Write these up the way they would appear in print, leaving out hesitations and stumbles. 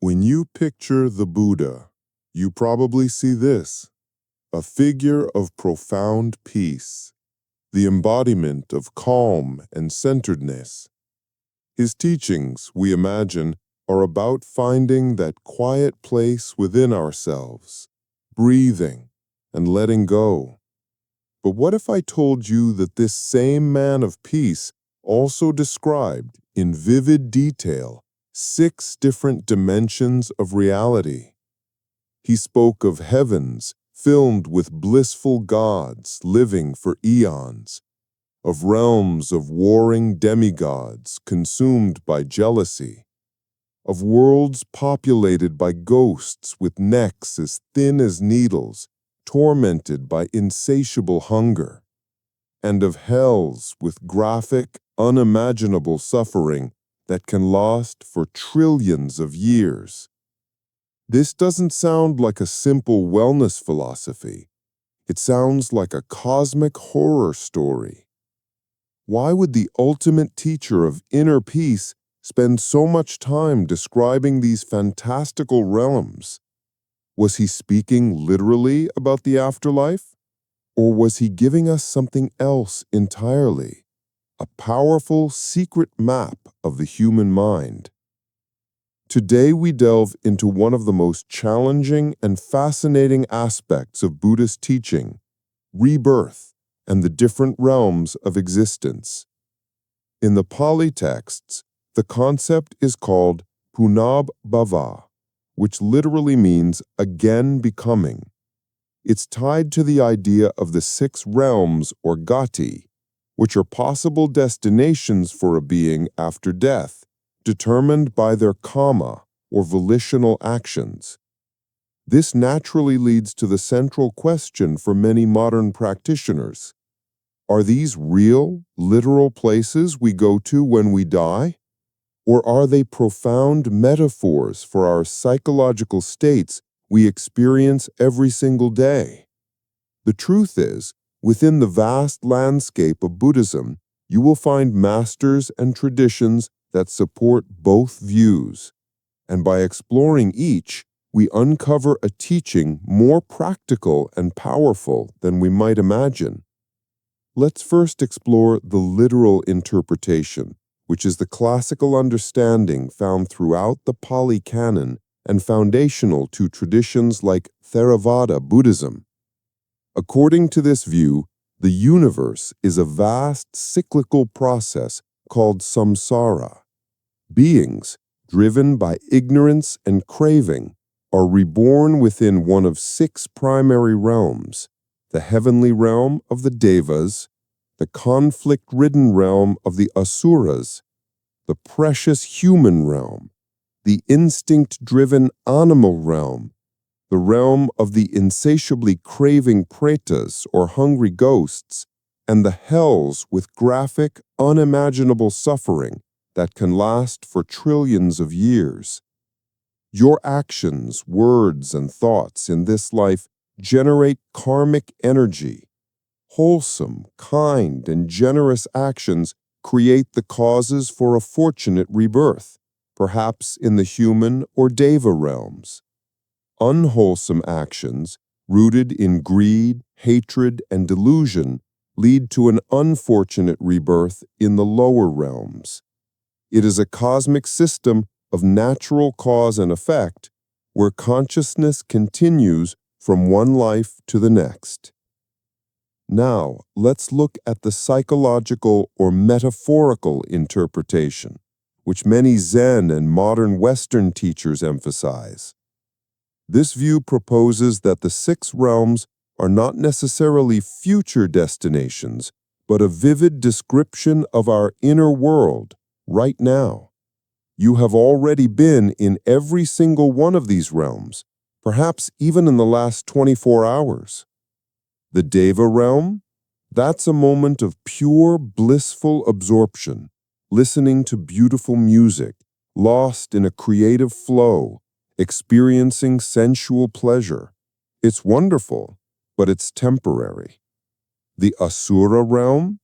When you picture the Buddha, you probably see this, a figure of profound peace, the embodiment of calm and centeredness. His teachings, we imagine, are about finding that quiet place within ourselves, breathing and letting go. But what if I told you that this same man of peace also described, in vivid detail, 6 different dimensions of reality? He spoke of heavens filled with blissful gods living for eons, of realms of warring demigods consumed by jealousy, of worlds populated by ghosts with necks as thin as needles, tormented by insatiable hunger, and of hells with graphic, unimaginable suffering that can last for trillions of years. This doesn't sound like a simple wellness philosophy. It sounds like a cosmic horror story. Why would the ultimate teacher of inner peace spend so much time describing these fantastical realms? Was he speaking literally about the afterlife? Or was he giving us something else entirely? A powerful secret map of the human mind. Today we delve into one of the most challenging and fascinating aspects of Buddhist teaching, rebirth and the different realms of existence. In the Pali texts, the concept is called punabhava, which literally means again becoming. It's tied to the idea of the 6 realms or gati, which are possible destinations for a being after death, determined by their karma or volitional actions. This naturally leads to the central question for many modern practitioners. Are these real, literal places we go to when we die? Or are they profound metaphors for our psychological states we experience every single day? The truth is, within the vast landscape of Buddhism, you will find masters and traditions that support both views. And by exploring each, we uncover a teaching more practical and powerful than we might imagine. Let's first explore the literal interpretation, which is the classical understanding found throughout the Pali Canon and foundational to traditions like Theravada Buddhism. According to this view, the universe is a vast cyclical process called samsara. Beings, driven by ignorance and craving, are reborn within one of 6 primary realms: the heavenly realm of the devas, the conflict-ridden realm of the asuras, the precious human realm, the instinct-driven animal realm, the realm of the insatiably craving pretas or hungry ghosts, and the hells with graphic, unimaginable suffering that can last for trillions of years. Your actions, words, and thoughts in this life generate karmic energy. Wholesome, kind, and generous actions create the causes for a fortunate rebirth, perhaps in the human or deva realms. Unwholesome actions, rooted in greed, hatred, and delusion, lead to an unfortunate rebirth in the lower realms. It is a cosmic system of natural cause and effect, where consciousness continues from one life to the next. Now, let's look at the psychological or metaphorical interpretation, which many Zen and modern Western teachers emphasize. This view proposes that the 6 realms are not necessarily future destinations, but a vivid description of our inner world right now. You have already been in every single one of these realms, perhaps even in the last 24 hours. The Deva realm? That's a moment of pure, blissful absorption, listening to beautiful music, lost in a creative flow, experiencing sensual pleasure. It's wonderful, but it's temporary. The Asura realm?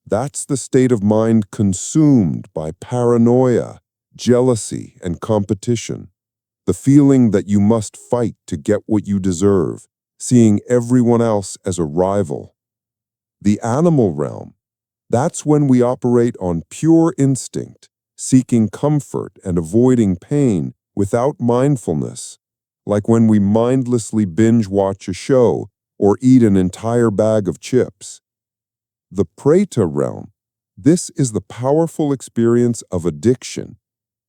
That's the state of mind consumed by paranoia, jealousy, and competition. the feeling that you must fight to get what you deserve, seeing everyone else as a rival. The animal realm, that's when we operate on pure instinct, seeking comfort and avoiding pain without mindfulness, like when we mindlessly binge-watch a show or eat an entire bag of chips. The preta realm, this is the powerful experience of addiction.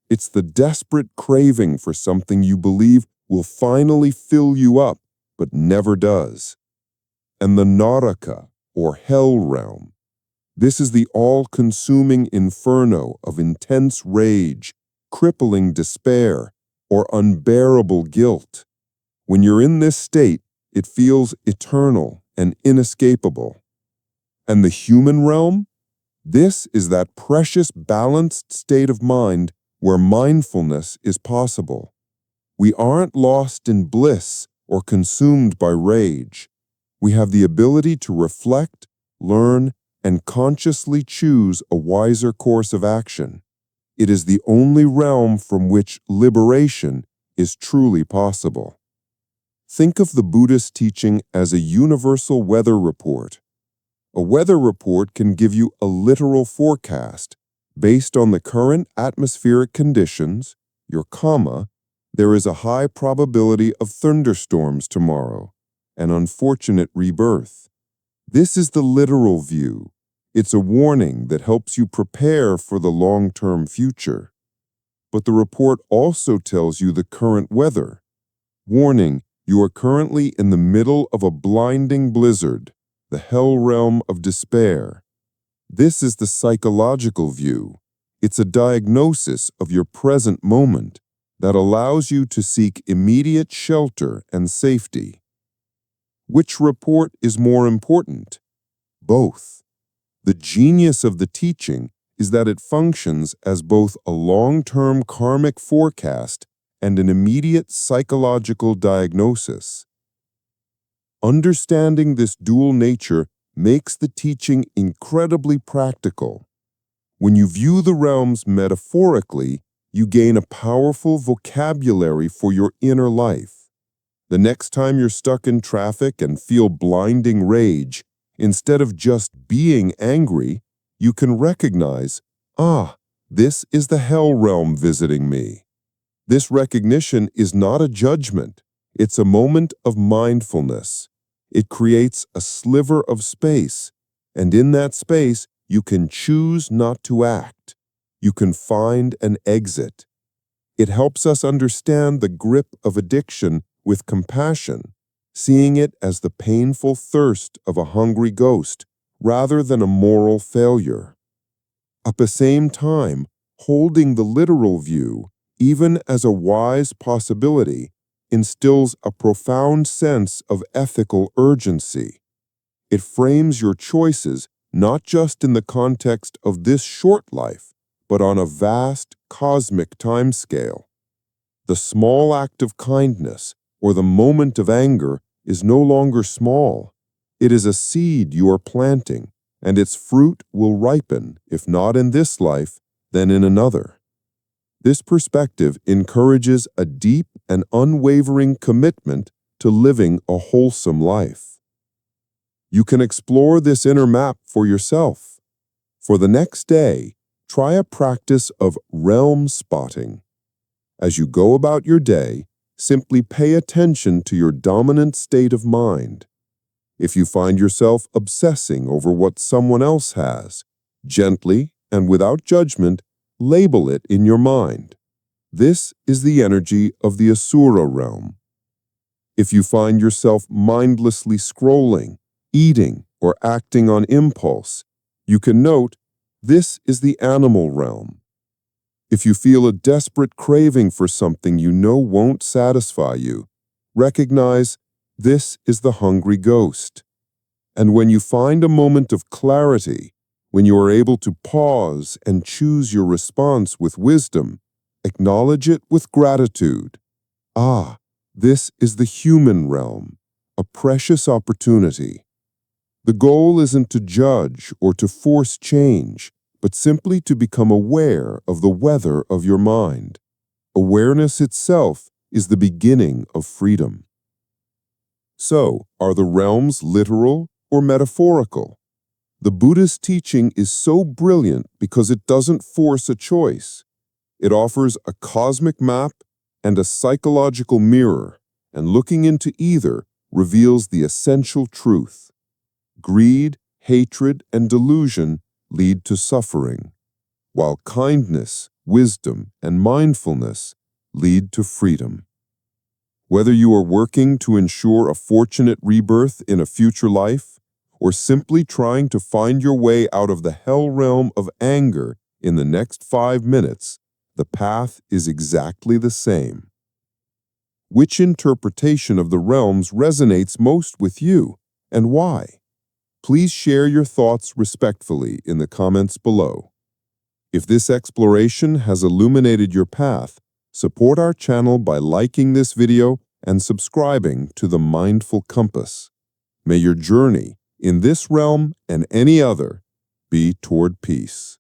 It's the desperate craving for something you believe will finally fill you up, but never does. And the naraka, or hell realm, this is the all-consuming inferno of intense rage, crippling despair, or unbearable guilt. When you're in this state, it feels eternal and inescapable. And the human realm? This is that precious balanced state of mind where mindfulness is possible. We aren't lost in bliss or consumed by rage. We have the ability to reflect, learn, and consciously choose a wiser course of action. It is the only realm from which liberation is truly possible. Think of the Buddhist teaching as a universal weather report. A weather report can give you a literal forecast. Based on the current atmospheric conditions, your karma, there is a high probability of thunderstorms tomorrow, an unfortunate rebirth. This is the literal view. It's a warning that helps you prepare for the long-term future. But the report also tells you the current weather. Warning, you are currently in the middle of a blinding blizzard, the hell realm of despair. This is the psychological view. It's a diagnosis of your present moment that allows you to seek immediate shelter and safety. Which report is more important? Both. The genius of the teaching is that it functions as both a long-term karmic forecast and an immediate psychological diagnosis. Understanding this dual nature makes the teaching incredibly practical. When you view the realms metaphorically, you gain a powerful vocabulary for your inner life. The next time you're stuck in traffic and feel blinding rage, instead of just being angry, you can recognize, this is the hell realm visiting me. This recognition is not a judgment. It's a moment of mindfulness. It creates a sliver of space, and in that space, you can choose not to act. You can find an exit. It helps us understand the grip of addiction with compassion, seeing it as the painful thirst of a hungry ghost rather than a moral failure. At the same time, holding the literal view, even as a wise possibility, instills a profound sense of ethical urgency. It frames your choices not just in the context of this short life, but on a vast cosmic timescale. The small act of kindness or the moment of anger is no longer small. It is a seed you are planting, and its fruit will ripen, if not in this life, then in another. This perspective encourages a deep and unwavering commitment to living a wholesome life. You can explore this inner map for yourself. For the next day, try a practice of realm spotting. As you go about your day, simply pay attention to your dominant state of mind. If you find yourself obsessing over what someone else has, gently and without judgment, label it in your mind. This is the energy of the asura realm. If you find yourself mindlessly scrolling, eating, or acting on impulse, you can note, this is the animal realm. If you feel a desperate craving for something you know won't satisfy you, recognize, this is the hungry ghost. And when you find a moment of clarity, when you are able to pause and choose your response with wisdom, acknowledge it with gratitude. This is the human realm, a precious opportunity. The goal isn't to judge or to force change, but simply to become aware of the weather of your mind. Awareness itself is the beginning of freedom. So, are the realms literal or metaphorical? The Buddhist teaching is so brilliant because it doesn't force a choice. It offers a cosmic map and a psychological mirror, and looking into either reveals the essential truth. Greed, hatred, and delusion lead to suffering, while kindness, wisdom, and mindfulness lead to freedom. Whether you are working to ensure a fortunate rebirth in a future life, or simply trying to find your way out of the hell realm of anger in the next 5 minutes, the path is exactly the same. Which interpretation of the realms resonates most with you, and why? Please share your thoughts respectfully in the comments below. If this exploration has illuminated your path, support our channel by liking this video and subscribing to the Mindful Compass. May your journey in this realm and any other be toward peace.